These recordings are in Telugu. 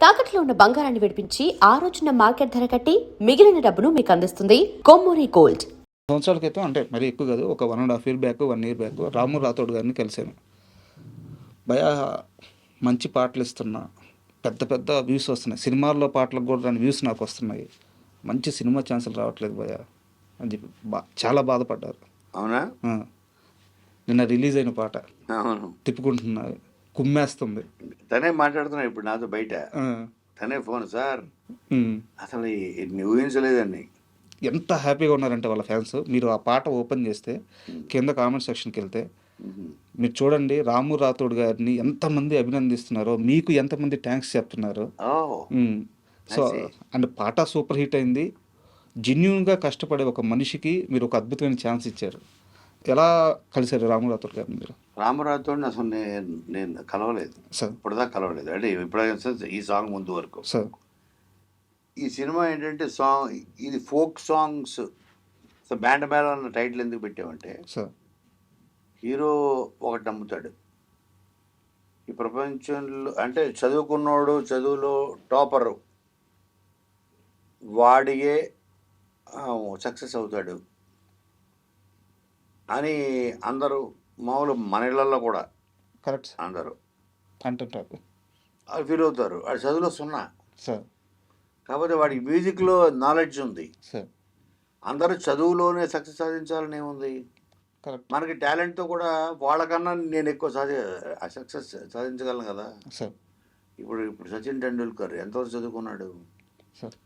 తాకట్లో ఉన్న బంగారాన్ని విడిపించి ఆ రోజున మార్కెట్ ధర కట్టి మిగిలిన డబ్బును మీకు అందిస్తుంది కొమ్మూరి గోల్డ్. సంవత్సరాల క్రితం అంటే మరీ ఎక్కువ కాదు, ఒక 1.5 year బ్యాక్, 1 year బ్యాక్ రాము రాథోడ్ గారిని కలిశాను. భయా మంచి పాటలు ఇస్తున్నా, పెద్ద పెద్ద వ్యూస్ వస్తున్నాయి, సినిమాల్లో పాటలకు కూడా దాని వ్యూస్ నాకు వస్తున్నాయి, మంచి సినిమా ఛాన్సులు రావట్లేదు భయా అని చెప్పి చాలా బాధపడ్డారు. అవునా? నిన్న రిలీజ్ అయిన పాట అవును, తిప్పుకుంటున్నారు, కుమ్మేస్తుంది. తనే మాట్లాడుతున్నాడు ఇప్పుడు నాతో బయట. తనే ఫోన్, సార్ అసలు ఊహించలేదండి. ఎంత హ్యాపీగా ఉన్నారంటే వాళ్ళ ఫ్యాన్స్. మీరు ఆ పాట ఓపెన్ చేస్తే కింద కామెంట్ సెక్షన్కి వెళ్తే మీరు చూడండి, రాము రాథోడ్ గారిని ఎంతమంది అభినందిస్తున్నారో, మీకు ఎంతమంది థ్యాంక్స్ చెప్తున్నారు. సో అండ్ పాట సూపర్ హిట్ అయింది. జెన్యూన్గా కష్టపడే ఒక మనిషికి మీరు ఒక అద్భుతమైన ఛాన్స్ ఇచ్చారు. ఎలా కలిశారు రాము రాథోడ్ గారిని మీరు? రాము రాథోడ్ని అసలు నేను కలవలేదు సార్. ఇప్పటిదాకా కలవలేదు, అంటే ఇప్పుడైనా ఈ సాంగ్ ముందు వరకు. సార్, ఈ సినిమా ఏంటంటే సాంగ్, ఇది ఫోక్ సాంగ్స్. సో బ్యాండ్ మేళం అన్న టైటిల్ ఎందుకు పెట్టామంటే, సార్, హీరో ఒకటి నమ్ముతాడు ఈ ప్రపంచంలో, అంటే చదువుకున్నోడు, చదువులో టాపరు వాడియే సక్సెస్ అవుతాడు అని అందరూ, మామూలు మన ఇళ్ళల్లో కూడా కరెక్ట్ అందరూ అంటుంటారు, అది ఫీల్ అవుతారు. వాడి చదువులో సున్నా. సార్. కాకపోతే వాడికి మ్యూజిక్లో నాలెడ్జ్ ఉంది. సార్, అందరూ చదువులోనే సక్సెస్ సాధించాలని ఏముంది, కరెక్ట్. మనకి టాలెంట్తో కూడా వాళ్ళకన్నా నేను ఎక్కువ సక్సెస్ సాధించగలను కదా. సార్, ఇప్పుడు సచిన్ టెండూల్కర్ ఎంతవరకు చదువుకున్నాడు, సార్.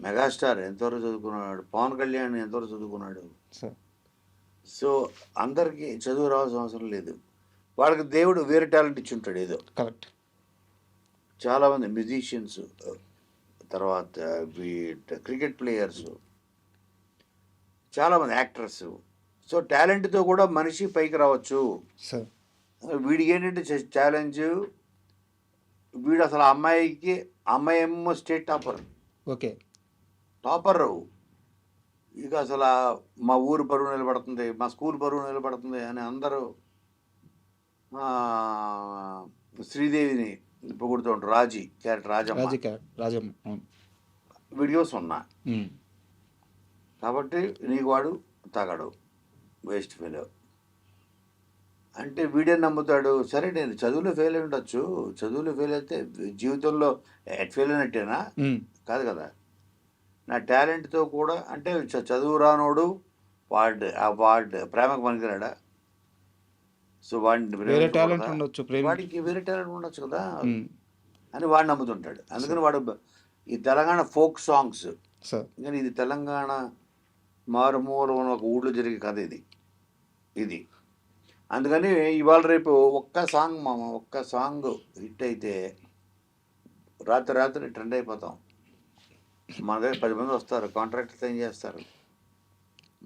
మెగాస్టార్ ఎంతవరకు చదువుకున్నాడు, పవన్ కళ్యాణ్ ఎంతవరకు చదువుకున్నాడు. సార్, సో అందరికీ చదువు రావాల్సిన అవసరం లేదు, వాళ్ళకి దేవుడు వేరే టాలెంట్ ఇచ్చి ఉంటాడు ఏదో. కరెక్ట్. చాలామంది మ్యూజిషియన్స్, తర్వాత క్రికెట్ ప్లేయర్స్, చాలామంది యాక్టర్స్. సో టాలెంట్తో కూడా మనిషి పైకి రావచ్చు. సార్, వీడికి ఏంటంటే ఛాలెంజ్, వీడు అసలు అమ్మాయి ఏమో స్టేట్ టాపర్. ఓకే. టాపర్ ఇక అసలు మా ఊరు పరువు నిలబడుతుంది, మా స్కూల్ పరువు నిలబడుతుంది అని అందరూ శ్రీదేవిని పొగుడుతూ ఉంటారు. రాజీ క్యారెక్టర్, రాజమ్మ వీడియోస్ ఉన్నా. కాబట్టి నీకు వాడు తగడు, వేస్ట్ ఫెయిల్ అంటే వీడే నమ్ముతాడు. సరే నేను చదువులో ఫెయిల్ అయి ఉండొచ్చు, చదువులో ఫెయిల్ అయితే జీవితంలో ఫెయిల్ అయినట్టేనా? కాదు కదా. నా టాలెంట్తో కూడా, అంటే చదువు రానోడు వాడు ప్రేమకు పనికిరాడా? సో వాడికి వేరే టాలెంట్ ఉండొచ్చు కదా అని వాడు నమ్ముతుంటాడు. అందుకని వాడు ఈ తెలంగాణ ఫోక్ సాంగ్స్, కానీ ఇది తెలంగాణ మారుమూల ఒక ఊళ్ళో జరిగే కథ ఇది. అందుకని ఇవాళ రేపు ఒక్క సాంగ్ హిట్ అయితే రాత్రి ట్రెండ్ అయిపోతాం. మన దగ్గర 10 మంది వస్తారు, కాంట్రాక్టర్స్ ఏం చేస్తారు,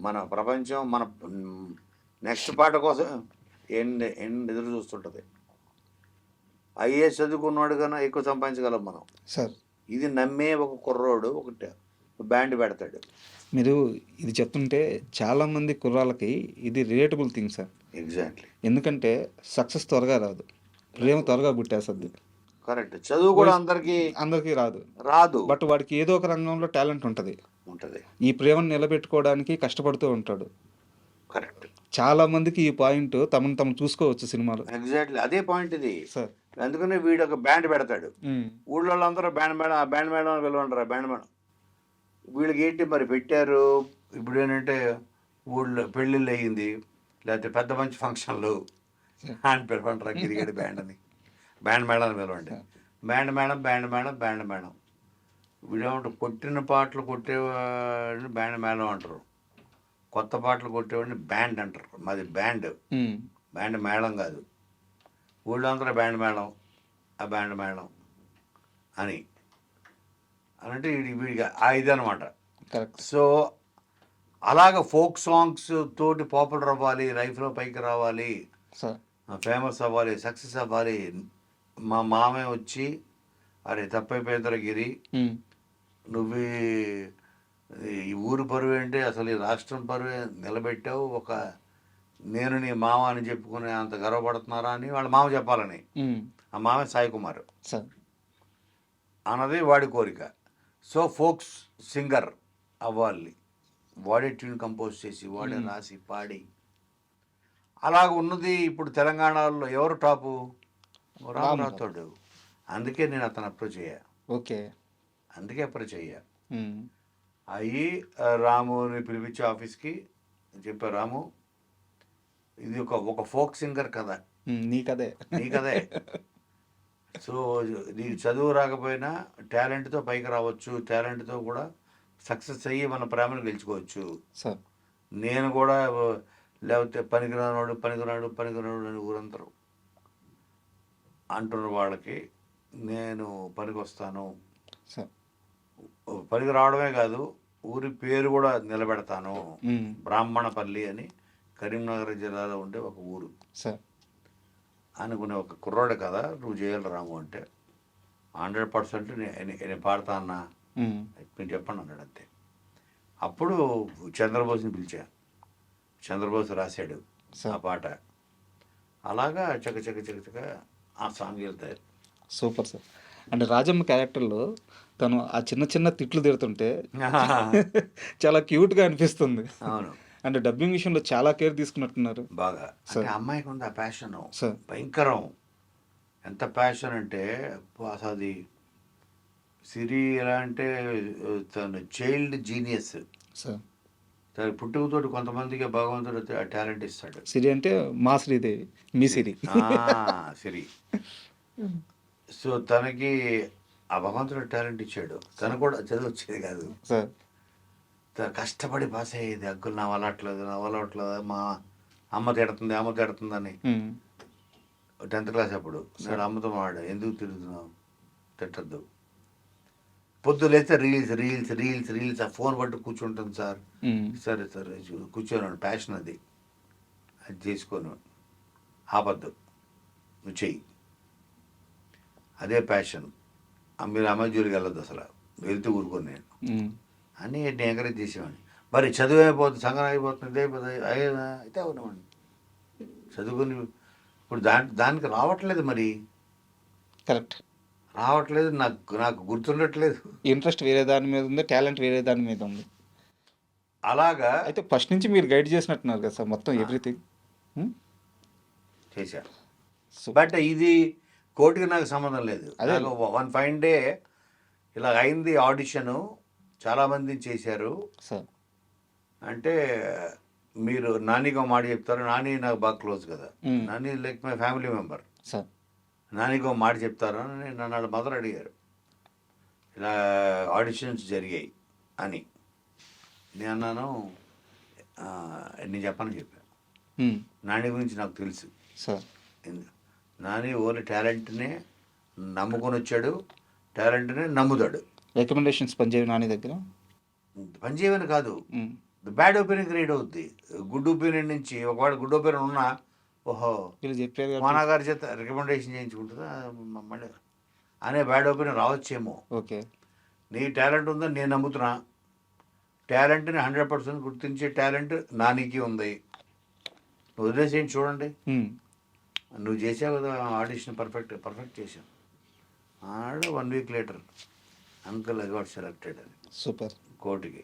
మన ప్రపంచం మన నెక్స్ట్ పాట కోసం ఎదురు చూస్తుంటుంది. ఐఏఎస్ చదువుకున్నాడు కన్నా ఎక్కువ సంపాదించగలం మనం. సార్, ఇది నమ్మే ఒక కుర్రోడు ఒకటి బ్యాండ్ పెడతాడు. మీరు ఇది చెప్తుంటే చాలామంది కుర్రాళ్ళకి ఇది రిలేటబుల్ థింగ్ సార్. ఎగ్జాక్ట్లీ. ఎందుకంటే సక్సెస్ త్వరగా రాదు, ప్రేమ త్వరగా పుట్టేస్తుంది. కరెక్ట్. చదువు కూడా అందరికీ రాదు, బట్ వాడికి ఏదో ఒక రంగంలో టాలెంట్ ఉంటుంది. ఈ ప్రేమను నిలబెట్టుకోవడానికి కష్టపడుతూ ఉంటాడు. కరెక్ట్. చాలా మందికి ఈ పాయింట్ తమను చూసుకోవచ్చు సినిమాలో. ఎగ్జాక్ట్లీ అదే పాయింట్ ఇది సార్. అందుకనే వీడు ఒక బ్యాండ్ పెడతాడు, ఊళ్ళో అందరూ బ్యాండ్ మేడం అని పిలవంటారు. బ్యాండ్ మేడం వీళ్ళకి ఏంటి మరి పెట్టారు. ఇప్పుడు ఏంటంటే ఊళ్ళో పెళ్ళిళ్ళు అయ్యింది, లేకపోతే పెద్ద మంచి ఫంక్షన్లు అని పిలవంటారు, క్రికెట్ బ్యాండ్ అని, బ్యాండ్ మేడం అని పిలవండి. బ్యాండ్ మేడం వీడేమంటారు, కొట్టిన పాటలు కొట్టేవాడిని బ్యాండ్ మేడం అంటారు, కొత్త పాటలు కొట్టేవాడిని బ్యాండ్ అంటారు. మాది బ్యాండ్ మేళం కాదు. ఊళ్ళో అందరూ బ్యాండ్ మేళం, ఆ బ్యాండ్ మేళం అని అంటే వీడికి ఇది అనమాట. సో అలాగ ఫోక్ సాంగ్స్ తోటి పాపులర్ అవ్వాలి, లైఫ్లో పైకి రావాలి, ఫేమస్ అవ్వాలి, సక్సెస్ అవ్వాలి. మా మామయ్య వచ్చి, అరే తప్పైపోయిందిరా గిరి, నువ్వు ఈ ఊరు పరువు ఏంటి, అసలు ఈ రాష్ట్రం పరువే నిలబెట్టావు, నేను నీ మామ అని చెప్పుకునే అంత గర్వపడుతున్నారా అని వాళ్ళ మామ చెప్పాలని. ఆ మామ సాయి కుమార్. అన్నది వాడి కోరిక. సో ఫోక్స్ సింగర్ అవ్వాలి, వాడే ట్యూన్ కంపోజ్ చేసి వాడే రాసి పాడి అలాగ ఉన్నది. ఇప్పుడు తెలంగాణలో ఎవరు టాపు? రాము రాథోడ్. అందుకే నేను అతను అప్రోచ్ అయ్యా. ఓకే. అందుకే అప్రోచ్ అయ్యా. అయ్యి రాముని పిలిపించి ఆఫీస్కి చెప్పారు, రాము ఇది ఒక ఫోక్ సింగర్ కదా, నీకదే నీకదే. సో నీకు చదువు రాకపోయినా టాలెంట్తో పైకి రావచ్చు, టాలెంట్తో కూడా సక్సెస్ అయ్యి మన ప్రేమను గెలుచుకోవచ్చు. సార్ నేను కూడా లేకపోతే పనికిరాడు అని ఊరందరూ అంటున్న వాళ్ళకి నేను పనికి వస్తాను. సార్ పనికి రావడమే కాదు, ఊరి పేరు కూడా నిలబెడతాను. బ్రాహ్మణపల్లి అని కరీంనగర్ జిల్లాలో ఉండే ఒక ఊరు. సార్ అనుకునే ఒక కుర్రాడు కదా నువ్వు చేయాలి రాము అంటే 100% నేను పాడతా అన్నా, మీరు చెప్పండి అన్నాడు. అంతే. అప్పుడు చంద్రబోస్ని పిలిచా. చంద్రబోస్ రాశాడు ఆ పాట. అలాగా చక ఆ సాంగ్ వెళ్తాయి. Super sir. అంటే రాజమ్మ క్యారెక్టర్లో తను ఆ చిన్న చిన్న తిట్లు తిడుతుంటే చాలా క్యూట్గా అనిపిస్తుంది. అవును. అంటే డబ్బింగ్ విషయంలో చాలా కేర్ తీసుకున్నట్టున్నారు. బాగా. అంటే అమ్మాయికి ఉంది ఆ ప్యాషన్ సార్. భయంకరం. ఎంత ప్యాషన్ అంటే అసలు అది సిరి ఎలా అంటే తను చైల్డ్ జీనియస్. సార్ తన పుట్టుకతోటి కొంతమందికి భగవంతుడు ఆ టాలెంట్ ఇస్తాడు. సిరి అంటే మా శ్రీదేవి, మీ సిరి. సిరి. సో తనకి ఆ భగవంతుడు టాలెంట్ ఇచ్చాడు. తను కూడా చదువు వచ్చేది కాదు సార్. కష్టపడి పాస్ అయ్యేది. అగ్గులు నా వల్ల మా అమ్మ తిడుతుందని 10th క్లాస్ అప్పుడు నేను అమ్మతో మాట్లాడా, ఎందుకు తిరుగుతున్నావు, తిట్టద్దు. పొద్దులేస్తే రీల్స్ ఆ ఫోన్ పట్టు కూర్చుంటాను సార్. సరే కూర్చోను, ప్యాషన్ అది చేసుకోను, ఆపద్దు, నువ్వు చెయ్యి, అదే ప్యాషన్. మీరు అమ్మాయి జోలికి వెళ్ళొద్దు, అసలు వెళ్తూ ఊరుకోను నేను అని ఎంకరేజ్ చేసేవాడిని. మరి చదువు అయిపోతుంది, సంగం అయిపోతుంది, ఇదైపోతుంది అయితే అవునమండి. చదువుకొని ఇప్పుడు దానికి రావట్లేదు. మరి కరెక్ట్ రావట్లేదు, నాకు గుర్తుండట్లేదు. ఇంట్రెస్ట్ వేరే దాని మీద ఉంది, టాలెంట్ వేరే దాని మీద ఉంది. అలాగా అయితే ఫస్ట్ నుంచి మీరు గైడ్ చేసినట్టున్నారు కదా సార్ మొత్తం ఎవ్రీథింగ్ చేశా. బట్ ఇది కోర్టుకి నాకు సంబంధం లేదు. నాకు వన్ ఫైన్ డే ఇలా అయింది ఆడిషను, చాలామంది చేశారు సార్. అంటే మీరు నానిగా మాట చెప్తారు. నాని నాకు బాగా క్లోజ్ కదా, Nani like my family member. Sir నానికో మాట చెప్తారు అని నన్ను వాళ్ళ మదర్ అడిగారు. ఇలా ఆడిషన్స్ జరిగాయి అని నేను అన్నాను, నేను చెప్పాను. నాని గురించి నాకు తెలుసు సార్. నాని ఓన్లీ టాలెంట్నే నమ్ముకొని వచ్చాడు, టాలెంట్నే నమ్ముతాడు. రికమెండేషన్స్ పనిచేయవు నాని దగ్గర. పనిచేయమని కాదు, బ్యాడ్ ఒపీనియన్ క్రియేట్ అవుద్ది. గుడ్ ఒపీనియన్ నుంచి ఒకవేళ గుడ్ ఒపీనియన్ ఉన్నా, ఓహో వీళ్ళు చెప్పారు మా గారి చేత రికమెండేషన్ చేయించుకుంటుందా మళ్ళీ అనే బ్యాడ్ ఒపీనియన్ రావచ్చేమో. ఓకే, నీ టాలెంట్ ఉందని నేను నమ్ముతున్నా. టాలెంట్ని 100% గుర్తించే టాలెంట్ నానికి ఉంది. నువ్వు వదిలేసేయండి, చూడండి. నువ్వు చేసావు కదా ఆడిషన్, పర్ఫెక్ట్ చేసావు. ఆడ 1 week later uncle I got selected అని. సూపర్. కోర్టుకి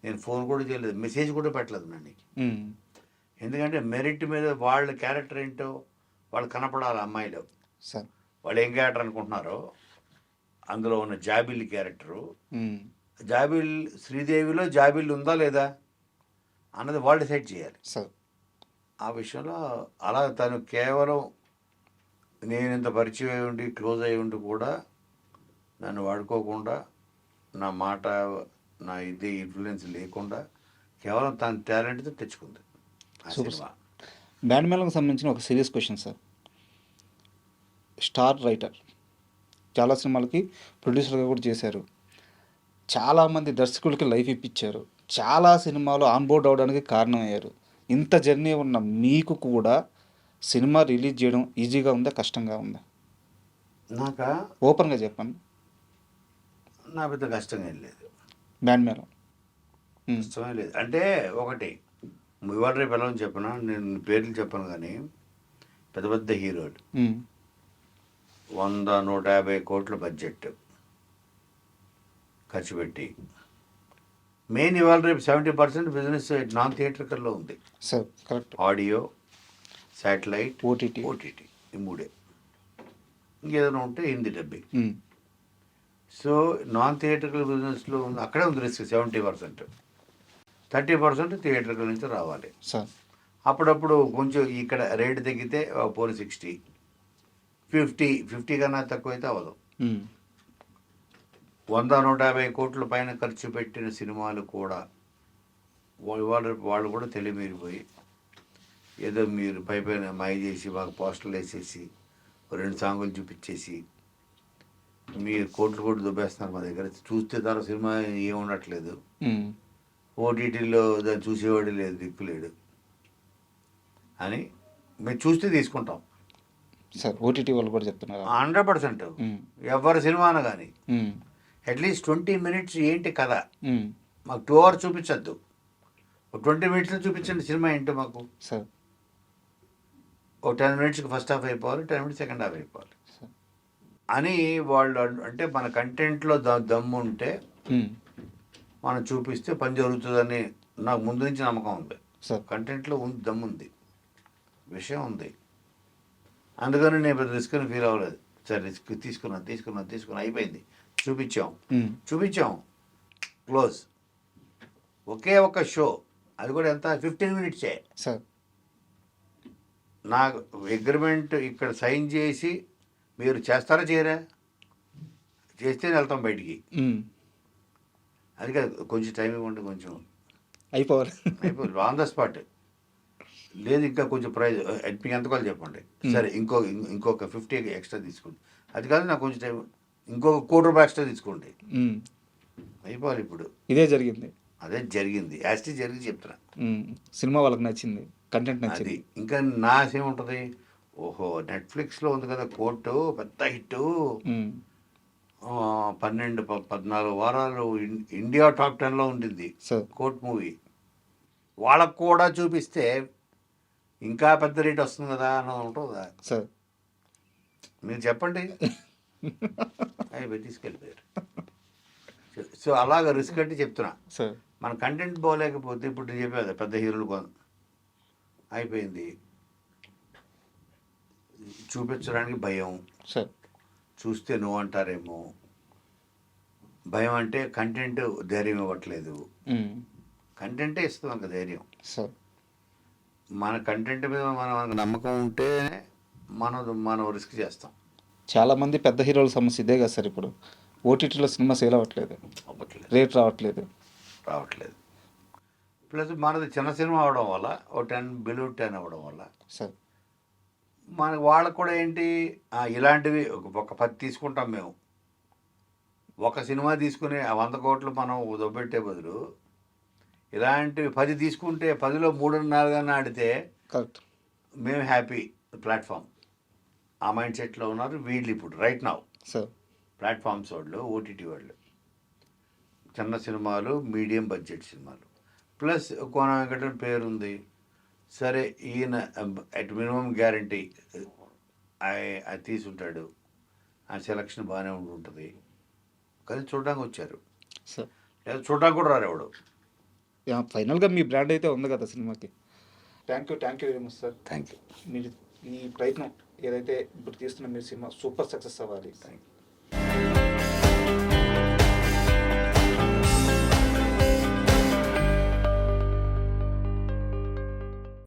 నేను ఫోన్ కూడా చేయలేదు, మెసేజ్ కూడా పెట్టలేదు నానికి. ఎందుకంటే మెరిట్ మీద వాళ్ళ క్యారెక్టర్ ఏంటో వాళ్ళు కనపడాలి. అమ్మాయిలు సార్ వాళ్ళు ఏం క్యారెక్టర్ అనుకుంటున్నారో, అందులో ఉన్న జాబిల్ క్యారెక్టరు, జాబిల్ శ్రీదేవిలో జాబిల్ ఉందా లేదా అన్నది వాళ్ళు డిసైడ్ చేయాలి సార్. ఆ విషయంలో. అలా తను కేవలం నేను ఇంత పరిచయం అయి ఉండి క్లోజ్ అయి ఉండి కూడా నన్ను వాడుకోకుండా, నా మాట నా ఇది ఇన్ఫ్లుయెన్స్ లేకుండా కేవలం తన టాలెంట్తో తెచ్చుకుంది ఆ సినిమా. బ్యాండ్ మేళంకి సంబంధించిన ఒక serious question sir. Star writer, చాలా సినిమాలకి ప్రొడ్యూసర్గా కూడా చేశారు, చాలామంది దర్శకులకి లైఫ్ ఇప్పించారు, చాలా సినిమాలు ఆన్బోర్డ్ అవడానికి కారణమయ్యారు. ఇంత జర్నీ ఉన్న మీకు కూడా సినిమా రిలీజ్ చేయడం ఈజీగా ఉందా, కష్టంగా ఉందా? నాకా ఓపెన్గా చెప్పండి. నా పెద్ద కష్టంగా ఏం లేదు. బ్యాండ్ మేళం కష్టమే లేదు. అంటే ఒకటి ఇవాళ రేపు ఎలా చెప్పినా, నేను పేర్లు చెప్పను కానీ పెద్ద పెద్ద హీరోలు 100-150 కోట్ల బడ్జెట్, ఖర్చు పెట్టి మెయిన్ ఇవాళ రేపు 70% బిజినెస్ నాన్ థియేటర్కల్లో ఉంది. Sir correct. Audio, satellite, OTT. OTT ఈ మూడే. ఇంకేదైనా ఉంటే Hindi dubbing. So non theatrical బిజినెస్లో ఉంది, అక్కడే ఉంది రిస్క్ 70%. 30% థియేటర్కల్ నుంచి రావాలి. సార్ అప్పుడప్పుడు కొంచెం ఇక్కడ రేటు తగ్గితే పోనీ 60, 50 కన్నా తక్కువైతే అవ్వదు. 100-150 కోట్ల పైన ఖర్చు పెట్టిన సినిమాలు కూడా వాళ్ళు కూడా తెలియమీరిపోయి ఏదో మీరు పైన మాయ చేసి మాకు పోస్టర్లు వేసేసి 2 సాంగులు చూపించేసి మీరు కోట్లు దుబ్బేస్తున్నారు మా దగ్గర. చూస్తే తన సినిమా ఏం ఉండట్లేదు, ఓటీటీలో దాన్ని చూసేవాడు లేదు, దిక్కులేడు అని మేము చూస్తే తీసుకుంటాం. సార్ ఓటీటీ వాళ్ళు కూడా చెప్తున్నారు 100%. ఎవరి సినిమా అన్న కానీ అట్లీస్ట్ 20 minutes ఏంటి కథ, మాకు 2 hours చూపించద్దు, 20 minutes చూపించండి సినిమా ఏంటో మాకు. సార్ ఒక 10 minutesకి ఫస్ట్ హాఫ్ అయిపోవాలి, 10 minutes సెకండ్ హాఫ్ అయిపోవాలి అని వాళ్ళు అంటే మన కంటెంట్లో దమ్ము ఉంటే మనం చూపిస్తే పని జరుగుతుందని నాకు ముందు నుంచి నమ్మకం ఉంది. కంటెంట్లో దమ్ము ఉంది, విషయం ఉంది. అందుకని నేను పెద్ద రిస్క్ అని ఫీల్ అవ్వలేదు. సరే రిస్క్ తీసుకున్నా అయిపోయింది. చూపించాం క్లోజ్. ఒకే ఒక షో, అది కూడా ఎంత 15 minutes సార్. నాకు అగ్రిమెంట్ ఇక్కడ సైన్ చేసి మీరు చేస్తారా చేయరా, చేస్తే వెళ్తాం బయటికి. అది కాదు కొంచెం టైం ఇవ్వండి, కొంచెం అయిపోవాలి ఆన్ ద స్పాట్. లేదు ఇంకా కొంచెం ప్రైజ్ మీకు ఎంత కావాలి చెప్పండి, సరే ఇంకొక 50 ఎక్స్ట్రా తీసుకోండి. అది కాదు నాకు కొంచెం టైం, ఇంకొక ₹1 కోటి ఎక్స్ట్రా తీసుకోండి, అయిపోవాలి. ఇప్పుడు ఇదే జరిగింది, అదే జరిగింది, యాస్టీ జరిగి చెప్తున్నా. సినిమా వాళ్ళకి నచ్చింది, కంటెంట్ నచ్చింది. ఇంకా నాశ ఏముంటుంది, ఓహో నెట్ఫ్లిక్స్లో ఉంది కదా కోర్టు, పెద్ద హిట్, 12-14 వారాలు ఇండియా టాప్ 10లో ఉండింది కోర్ట్ మూవీ. వాళ్ళకు కూడా చూపిస్తే ఇంకా పెద్ద రేట్ వస్తుంది కదా అన్నది ఉంటుందా సార్? మీరు చెప్పండి. అవి తీసుకెళ్ళిపోయారు. సో అలాగ రిస్క్ అంటే చెప్తున్నా. మన కంటెంట్ పోలేకపోతే ఇప్పుడు చెప్పేది పెద్ద హీరోలు అయిపోయింది, చూపించడానికి భయం, చూస్తే నువ్వు అంటారేమో భయం. అంటే కంటెంట్ ధైర్యం ఇవ్వట్లేదు, కంటెంటే ఇస్తుంది మనకు ధైర్యం. మన కంటెంట్ మీద మనకు నమ్మకం ఉంటే మనం రిస్క్ చేస్తాం. చాలామంది పెద్ద హీరోల సమస్య ఇదే కదా సార్. ఇప్పుడు ఓటీటీలో సినిమా సేల్ అవ్వట్లేదు, రేట్ రావట్లేదు. ప్లస్ మనది చిన్న సినిమా అవడం వల్ల ఓ 10 అవ్వడం వల్ల సార్ వాళ్ళకు కూడా ఏంటి, ఇలాంటివి ఒక 10 తీసుకుంటాం మేము. ఒక సినిమా తీసుకుని 100 కోట్లు మనం దొబ్బెట్టే బదులు ఇలాంటివి 10 తీసుకుంటే 10లో 3-4 ఆడితే కరెక్ట్, మేము హ్యాపీ. ప్లాట్ఫామ్ ఆ మైండ్ సెట్లో ఉన్నారు వీళ్ళు ఇప్పుడు రైట్ నౌ. ప్లాట్ఫామ్స్ వాళ్ళు, ఓటీటీ వాళ్ళు, చిన్న సినిమాలు, మీడియం బడ్జెట్ సినిమాలు, ప్లస్ కోన వెంకటన్ పేరుంది. సరే ఈయన అట్ మినిమం గ్యారంటీ అది తీసుంటాడు, ఆ సెలక్షన్ బాగానే ఉంటుంది. కానీ చూడడానికి వచ్చారు, లేదా చూడడానికి కూడా రారు ఎవడు. ఫైనల్గా మీ బ్రాండ్ అయితే ఉంది కదా సినిమాకి. Thank you very much sir. Thank you. మీరు ఈ ప్రయత్నం ఏదైతే ఇప్పుడు తీస్తున్న మీరు సినిమా సూపర్ సక్సెస్ అవ్వాలి. Thank you.